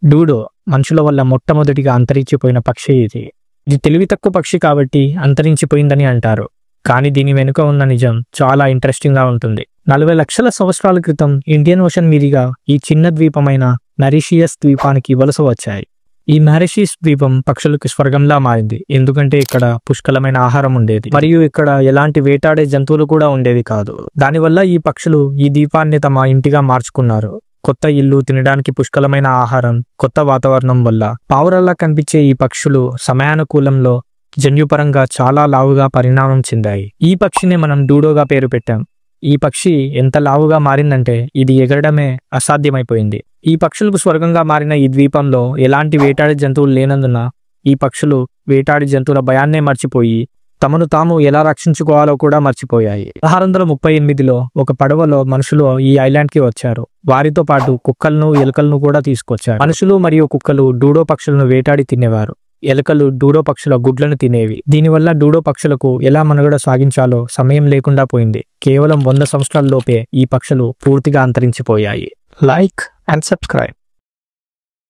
డూడో మనుషుల వల్ల మొట్టమొదటిగా అంతరించిపోయిన పక్షి ఇది. ఇది తెలివి తక్కువ పక్షి కాబట్టి అంతరించిపోయిందని అంటారు. కానీ దీని వెనుక ఉన్న నిజం చాలా ఇంట్రెస్టింగ్గా ఉంటుంది. 40 లక్షల సంవత్సరాల క్రితం ఇండియన్ ఓషన్ మీదుగా ఈ చిన్న ద్వీపమైన మారిషియస్ ద్వీపానికి వలస వచ్చాయి. ఈ మారిషియస్ ద్వీపం పక్షులకు స్వర్గంలా మారింది. ఎందుకంటే ఇక్కడ పుష్కలమైన ఆహారం ఉండేది మరియు ఇక్కడ ఎలాంటి వేటాడే జంతువులు కూడా ఉండేవి కాదు. దానివల్ల ఈ పక్షులు ఈ ద్వీపాన్ని తమ ఇంటిగా మార్చుకున్నారు. కొత్త ఇల్లు, తినడానికి పుష్కలమైన ఆహారం, కొత్త వాతావరణం వల్ల పావురల్లా కనిపించే ఈ పక్షులు సమయానుకూలంలో జన్యుపరంగా చాలా లావుగా పరిణామం చెందాయి. ఈ పక్షిని మనం డూడోగా పేరు పెట్టాం. ఈ పక్షి ఎంత లావుగా మారిందంటే ఇది ఎగరడమే అసాధ్యమైపోయింది. ఈ పక్షులకు స్వర్గంగా మారిన ఈ ద్వీపంలో ఎలాంటి వేటాడే జంతువులు లేనందున ఈ పక్షులు వేటాడి జంతువుల భయాన్నే మర్చిపోయి తమను తాము ఎలా రక్షించుకోవాలో కూడా మర్చిపోయాయి. 1638లో ఒక పడవలో మనుషులు ఈ ఐలాండ్కి వచ్చారు. వారితో పాటు కుక్కలను, ఎలుకలను కూడా తీసుకొచ్చారు. మనుషులు మరియు కుక్కలు డూడో పక్షులను వేటాడి తినేవారు. ఎలుకలు డూడో పక్షుల గుడ్లను తినేవి. దీనివల్ల డూడో పక్షులకు ఎలా మనుగడ సాగించాలో సమయం లేకుండా పోయింది. కేవలం 100 సంవత్సరాల్లోపే ఈ పక్షులు పూర్తిగా అంతరించిపోయాయి. Like and subscribe.